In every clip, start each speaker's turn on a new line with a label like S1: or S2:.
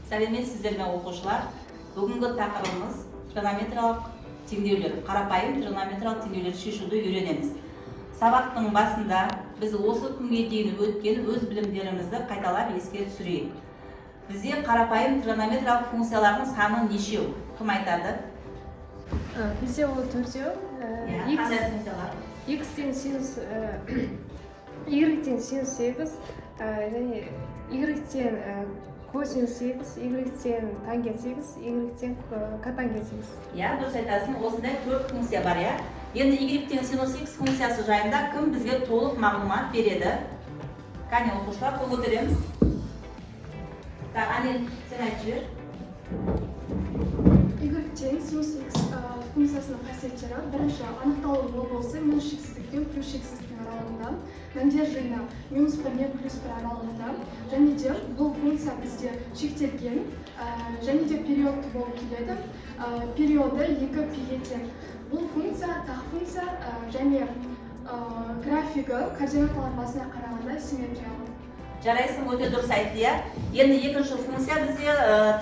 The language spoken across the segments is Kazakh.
S1: Сәлеметсіздер ме оқушылар? Бүгінгі тақырыбымыз тригонометриялық теңдеулер. Қарапайым тригонометриялық теңдеулерді шешуді үйренеміз. Сабақтың басында біз осы күнге дейін өткен өз білімдерімізді қайталап еске түсірейік. Бізде қарапайым тригонометриялық функциялардың саны нешеу? Кім айтады?
S2: Бізде ол төртеу.
S1: Қандай функциялар?
S2: X-тен синус, Y-тен синус 8, және Y-тен косинус 8, Y-тен тангенс 8, Y-тен котангенс 8.
S1: Дұрыс айтасың, осындай төрт функция бар, Енді Y-тен синус X функциясы жайында кім бізге толық мағлұмат береді? Кәне оқушылар, қол көтереміз. Анел, сен айтып жібер.
S3: Y-тен синус X функциясының қасиеттері бірінші анықталуы болса минус шексіздіктен плюс шексіздіктің аралығында, мәндер жиыны минус 1 мен плюс 1 аралығында, және де бұл функция бізде шектелген, және де периодты болып келеді. Периоды 2π-ге тең. Бұл функция тақ функция және графигі координаталар басына қарағанда симметриялы.
S1: Жарайсың, өте дұрыс айтты, Енді екінші функция бізде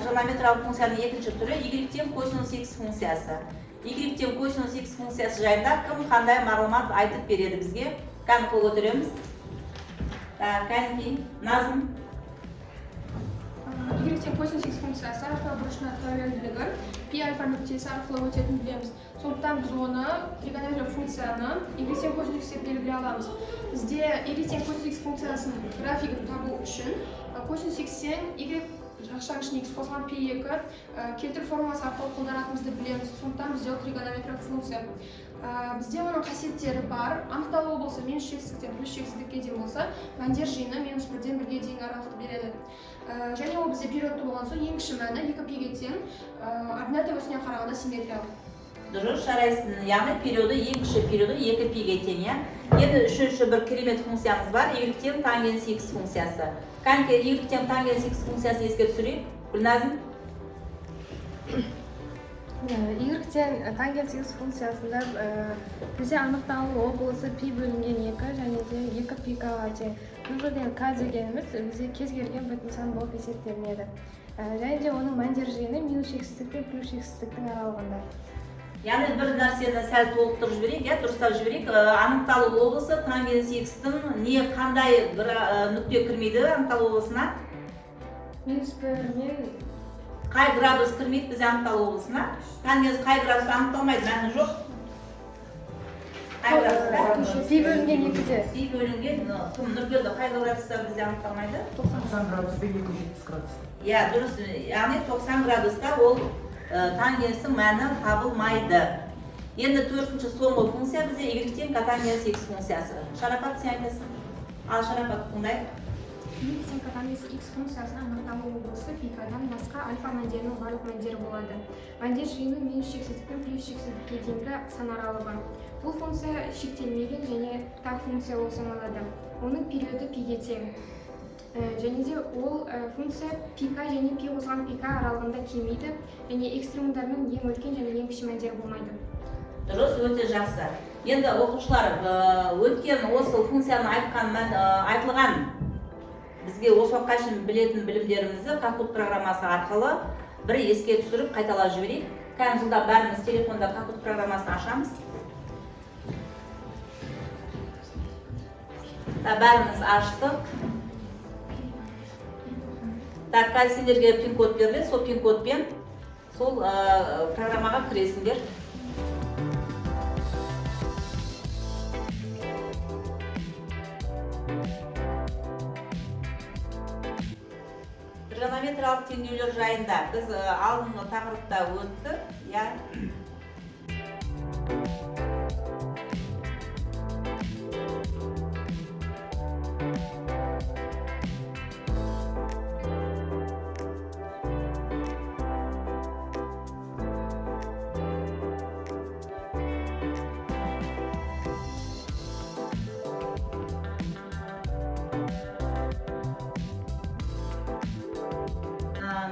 S1: тригонометриялық функцияның екінші түрі Y-тен косинус X функциясы. Y-тен косинус X функциясы жайында кім қандай мағлұмат айтып береді бізге? Кәне қол көтереміз. Кәне Назым.
S4: Y-тен косинус X функциясы арқылы бұрышына параллельділігі пи альфа нүктесі арқылы өтетінін білеміз. Сондықтан біз оны тригонометриялық функцияны Y-тен косинус X деп белгілей аламыз. Бізде Y-тен косинус X функциясының графигін табу үшін косинус X-тен Y жақшаның ішіне X қосқан π2 келтіру формуласы арқылы қолданатынымызды білеміз. Сондықтан бізде ол тригонометриялық функция. Бізде оның қасиеттері бар. Анықталуы болса минус шексіздіктен плюс шексіздікке дейін болса, мәндер жиыны минус 1-ден 1-ге дейінгі аралықты береді. Және ол бізде периодты болған соң ең кіші мәні 2π-ге тең, ордината осіне қарағанда симметриялы.
S1: Дұрыс, жарайсың. Яғни периоды ең кіші периоды 2π-ге тең, Енді үшінші бір керемет функциямыз бар, Y-тен тангенс X функциясы. Кәнекей Y-тен тангенс X функциясы еске түсірейік. Гүлназым.
S2: Y-тен тангенс X функциясында бізде анықталу облысы π бөлінген 2 және де 2π-ға тең. Бұл жерден k дегеніміз бізде кез келген бүтін сан болып есептелінеді. Және де оның мәндер жиыны минус шексіздік пен плюс шексіздіктің аралығында.
S1: Яғни бір нәрсені сәл толықтырып жіберейік, дұрыстап жіберейік. Анықталу облысы тангенс X-тің не қандай бір нүкте кірмейді анықталу облысына?
S2: Минус 1 мен
S1: Қай градус кірмейді бізде анықталу облысына? Тангенс қай градус анықталмайды, мәні жоқ. Қай градуста?
S2: π бөлінген 2-де.
S1: Пи бөлінген нүктерді қай градуста бізде анықталмайды?
S5: 90 градуста 270 градуста.
S1: Дұрыс. Яғни 90 градуста ол тангенстің мәні табылмайды. Енді төртінші соңғы функция бізде Y-тен котангенс X функциясы. Шарапат, сен айтасың. Ал Шарапат, қандай?
S4: Y-тен котангенс X функциясының анықталу облысы π-дан басқа альфа мәндерінің барлық мәндері болады. Мәндер жиыны минус шексіздік пен плюс шексіздікке дейінгі сан аралығы. Бұл функция шектелмеген және тақ функция болып саналады. Оның периоды π-ге тең. Және де ол функция πk және π қосқан πk аралығында келмейді, және экстремумдарының ең үлкен және ең кіші мәндері болмайды.
S1: Дұрыс, өте жақсы. Енді оқушылар, өткен осы функцияны айтылған бізге осы уақытқа шейін білетін білімдерімізді Kahoot программасы арқылы бір еске түсіріп қайталап жіберейік. Кәне жылда бәріміз телефонда Kahoot программасын ашамыз. Бәріміз аштық. Қазір сендерге пин-код беріледі, сол пин-кодпен сол программаға кіресіңдер. Тригонометриялық теңдеулер жайында біз алдыңғы тақырыпта өттік,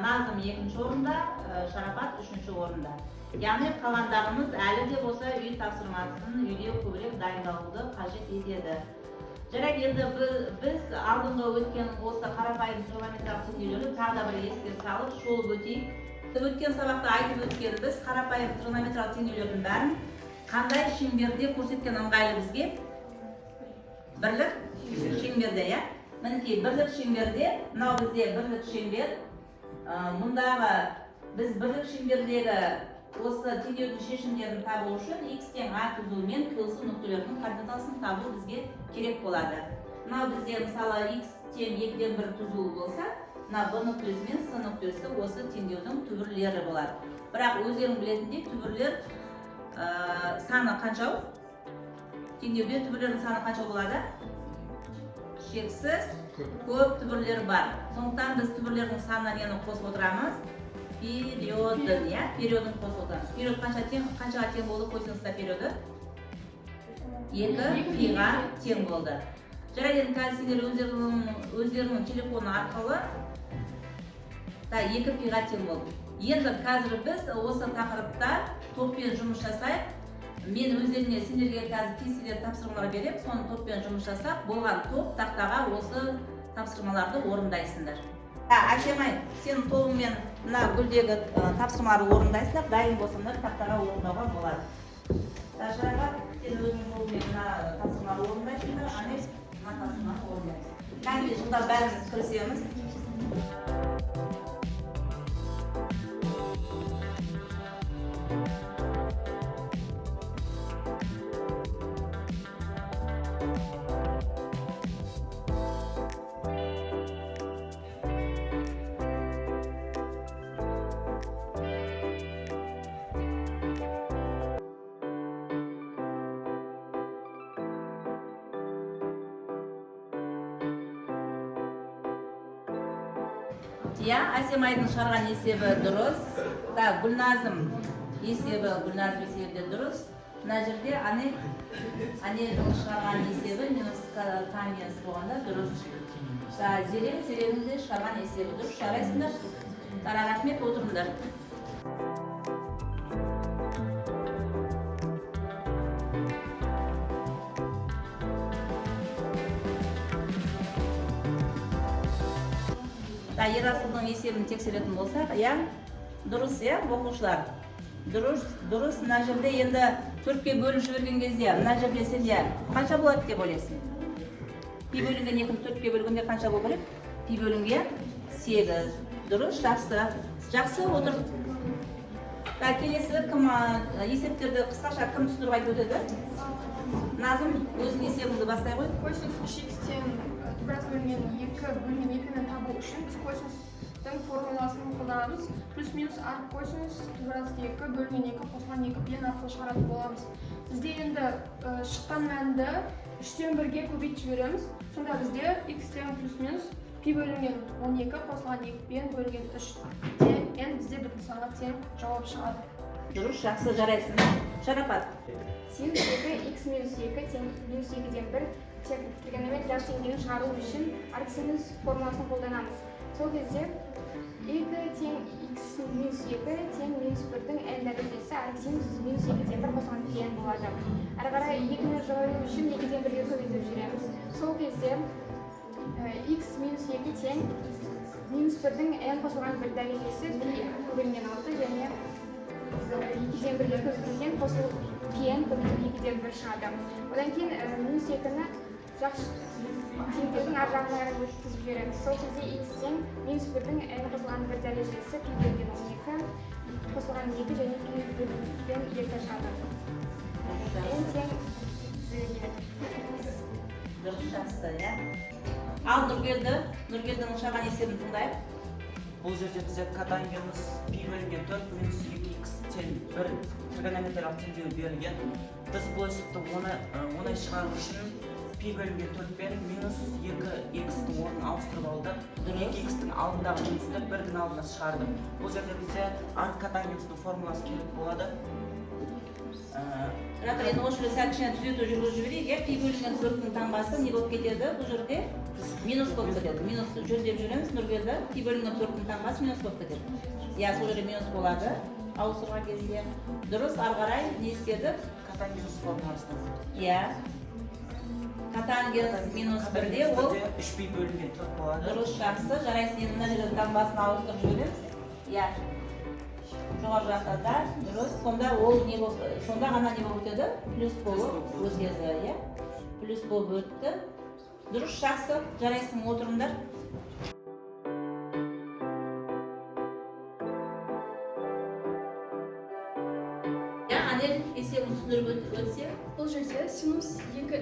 S1: Назым екінші орында, Шарапат үшінші орында. Яғни қалғандарымыз әлі де болса үй тапсырмасын үйде көбірек дайындалуды қажет етеді. Жарайды, енді біз алдыңғы өткен осы қарапайым тригонометриялық теңдеулерді тағы да бір еске салып, шолып өтейік. Өткен сабақта айтып өткенбіз, қарапайым тригонометриялық теңдеулердің бәрін қандай шеңберде көрсеткен ыңғайлы бізге? Бірлік шеңберде, иә? Мінекей, бірлік шеңберде, мынау бізде бірлік шеңбер. Мұндағы біз бірлік шеңбердегі осы теңдеудің шешімдерін табу үшін x тең a түзу мен қиылысу нүктелерінің координатасын табу бізге керек болады. Мынау бізде мысалы x тең 2-ден 1 түзу болса, мына b нүктесі мен s нүктесі осы теңдеудің түбірлері болады. Бірақ өздерің білетіндей түбірлер саны қанша? Теңдеуде түбірлердің саны қанша болады? Шексіз көп түбірлер бар. Сондықтан біз түбірлердің санына нені қосып отырамыз? Периодын, иә? Периодын қосып отырамыз. Период қаншаға тең болды? Қойсаңызда периоды? 2 пиға тең болды. Жарайды, қазір сендер өздерінің телефоны арқылы 2 пиға тең болды. Енді қазір біз осы тақырыпта топпен жұмыс жасайық. Мен өздеріне сендерге қазір кестелер тапсырмалар берем, соны топпен жұмыс жасап, болған топ тақтаға осы тапсырмаларды орындайсыңдар. Әсемай, сен тобыңмен мына гүлдегі тапсырмаларды орындайсыңдар, дайын болсаңдар тақтаға орындауға болады. Жарайға, сен өзің тобыңмен мына тапсырмаларды орындайсыңдар, анес мына тапсырмаларды орындайсың. Кәнде жылда бәріміз кірісеміз. Иә, Әсемайдың шығарған есебі дұрыс. Гүлназым есебі де дұрыс. Мына жерде Анелдің шығарған есебі минус каменс болғанда дұрыс. Зеренің де шығарған есебі дұрыс. Жарайсыңдар. Рахмет, отырыңдар. Ерасылдың есебін тексеретін болсақ, иә, дұрыс, иә, оқушылар. Дұрыс, мына жерде енді 4-ке бөліп жіберген кезде, мына жерде сенде қанша болады деп ойлайсың? Пи бөлінген 2-ні 4-ке бөлгенде қанша болу керек? Пи бөлінген 8. Дұрыс, жақсы отыр. Келесі кім есептерді қысқаша кім түсіндіріп айтып өтеді? Назым, өзің есебіңді бастай қой.
S4: Косинус x-тен түбірасы бөлінген 2-ні табу үшін біз косинустың формуласын қолданамыз. Плюс-минус арт косинус түбірасы 2 бөлінген 2 қосылған 2 пен арқылы шығаратын боламыз. Бізде енді шыққан мәнді 3-тен 1-ге көбейтіп жібереміз. Сонда бізде x-тен плюс-минус пи бөлінген 12 қосылған 2 пен бөлінген 3 тең бізде бірінші санға тең жауап шығады.
S1: Дұрыс, жақсы, жарайсың. Шарапат.
S6: Синус 2 x минус 2 тең минус 2-ден 1 тригонометриялық теңдеуін шығару үшін арксинус формуласын қолданамыз. Сол кезде 2 тең x минус 2 тең минус 1-дің n дәрежесі арксинус минус 2-ден 1 қосылған n болады. Әрі қарай 2-ні жою үшін 2-ден 1-ге көбейтіп жүреміз. Сол кезде x минус 2 тең минус 1-дің n қосылған 1 дәрежесі көбейген 6 және 2-ден 1-ге көбейтілген қосылу n көбейтілген 2-ден 1 шығады. Одан кейін минус 2-ні жақсы теңдеудің ар жағына қарай өткізіп жібереміз. Сол кезде x тең минус 1-дің n қосылған 1 дәрежесі пи бөлінген 12 қосылған 2 және пи бөлінген 2 шығады. n тең
S1: Дұрыс, жақсы, иә. Ал Нұргелдің шығарған есебін тыңдайық.
S5: Бұл жерде бізде котангенус пи бөлінген 4 минус 2x тең 1 тригонометриялық теңдеу берілген. Біз бұл есепті оңай шығару үшін пи бөлінген 4 пен минус 2x-тің орнын ауыстырып алдық. 2x-тің алдындағы минусты 1-дің алдына шығардық. Бұл жерде бізде арт котангенустың формуласы керек болады.
S1: Бірақ енді осы жерде сәл кішкене түзету жүргізіп жіберейік, иә, пи бөлінген 4-тің таңбасы не болып кетеді? Бұл жерде минус болып кетеді. Минус жөндеп жүреміз, Нұргелді. Пи бөлінген 4-тің таңбасы минус болып кетеді. Иә, сол жерде минус болады. Ауыстырған кезде. Дұрыс, ары қарай не істедік?
S5: Котангенус формуласынан.
S1: Иә. Котангенс минус 1-де ол
S5: 3 пи бөлінген 4 болады.
S1: дұрыс, жақсы. Жарайсың, енді мына жерде таңбасын ауыстырып жібереміз. Иә. Жоғары жақта да дұрыс. Сонда ол не болып, сонда ғана не болып өтеді? Плюс болып өзгерді, иә. Плюс болып өтті. Дұрыс, жақсы. Жарайсың, отырыңдар. Анель, есебін түсіндіріп өтсе.
S3: Бұл жерде синус 2х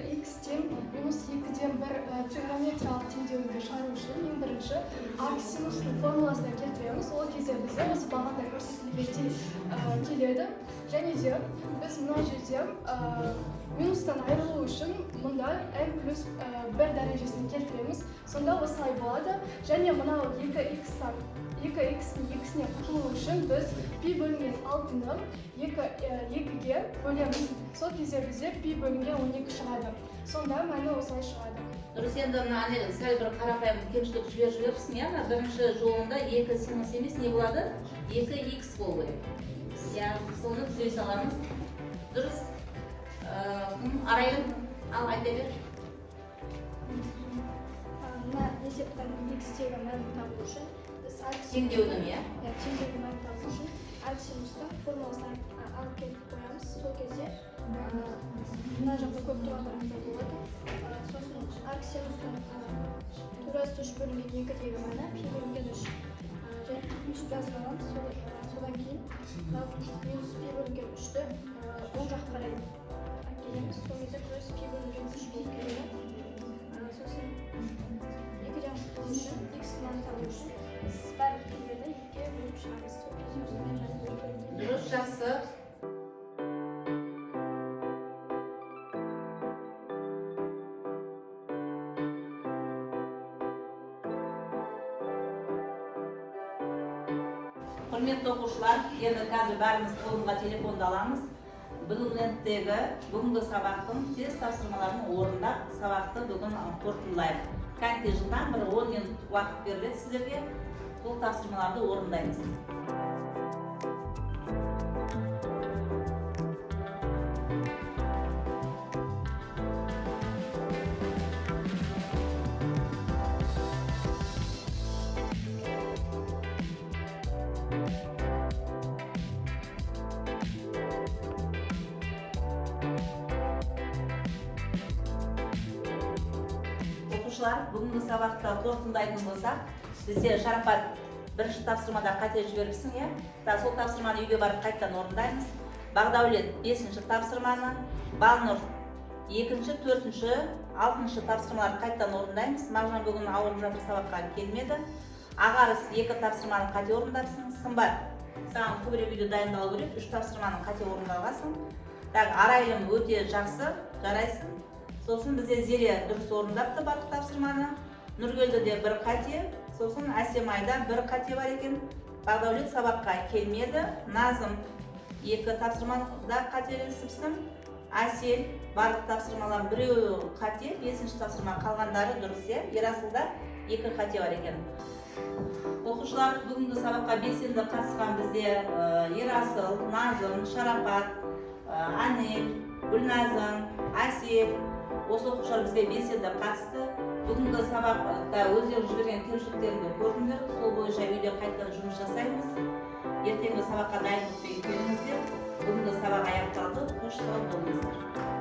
S3: тең минус 2-ден 1 тригонометриялық теңдеуді шығару үшін ең бірінші арк синустың формуласына келтіреміз. Ол кезде бізде осы бағанда көрсетілгендей келеді. Және де біз мына жерде минустан айырылу үшін мұнда n плюс 1 дәрежесін келтіреміз. Сонда осылай болады. Және мынау 2х-тан 2х-ның екісіне құтылу үшін біз пи бөлінген 6-ны 2-ге бөлеміз. Сол кезде бізде пи бөлінген 12 шығады. Сонда мәні осылай шығады.
S1: Дұрыс, енді мына Анель сәл бір қарапайым кемшілік жіберіпсің, иә? Бірінші жолында 2 синус емес, не болады? 2х болу керек. Иә, соны түзей саламыз. Дұрыс. Арайлым, ал айта бер.
S6: Мына есептің x-тегі мәнін табу үшін біз
S1: Теңдеудің, иә?
S6: теңдеудің мәнін табу үшін арк синустың формуласын алып келіп қоямыз. Сол кезде мына жақта көп тұрғандарымызда болады. Сосын арк синустың турасы 3 бөлінген 2-дегі мәні пи бөлінген 3. Және плюс жазып аламыз. Содан кейін минус пи бөлінген 3-ті оң жаққа қарай әкелеміз. Сол кезде плюс пи бөлінген 3 болып келеді. Сосын 2-ден құтылу үшін, x-ның мәнін табу үшін біз барлық пилерді 2-ге бөліп шығамыз. Сол кезде осындай мәні бөлінеді.
S1: Дұрыс, жақсы. Құрметті оқушылар, енді қазір бәріміз қолымызға телефонды аламыз. бүгінгі сабақтың тест тапсырмаларын орындап, сабақты бүгін қорытындылайық. Кәнте жылдан бір 10 минут уақыт беріледі сіздерге, бұл тапсырмаларды орындаймыз. Бүгінгі сабақта қорытындылайтын болсақ, бізде Шарапат бірінші тапсырмада қате жіберіпсің, иә? Сол тапсырманы үйге барып қайттан орындаймыз. Бағдаулет 5-ші тапсырманы, Балнұр 2-ші, 4-ші, 6-ші тапсырмаларды қайттан орындаймыз. Мағжан бүгін ауырып жатыр, сабаққа келмеді. Ағарыс 2 тапсырманы қате орындапсың. Сымбат, саған көбірек үйде дайындалу керек, 3 тапсырманы қате орындалғансың. Арайлым өте жақсы, жарайсың. Сосын бізде Зере дұрыс орындапты барлық тапсырманы. Нұргелді де бір қате, сосын Әсемайда бір қате бар екен. Бағдаулет сабаққа келмеді. Назым 2 тапсырмада қателесіпсің. Әсел барлық тапсырмалар біреуі қате, 5-ші тапсырма қалғандары дұрыс, е. Ерасылда 2 қате бар екен. Оқушылар, бүгінгі сабаққа белсенді қатысқан бізде Ерасыл, Назым, Шарапат, Анель, Гүлназым, Әсел, осы оқушылар бізге белсенді қатысты. Бүгінгі сабақта өздері жіберген кемшіліктерді көрдіңдер, сол бойынша үйде қайтадан жұмыс жасаймыз. Ертеңгі сабаққа дайындықпен келіңіздер. Бүгінгі сабақ аяқталды. Қош сау болыңыздар.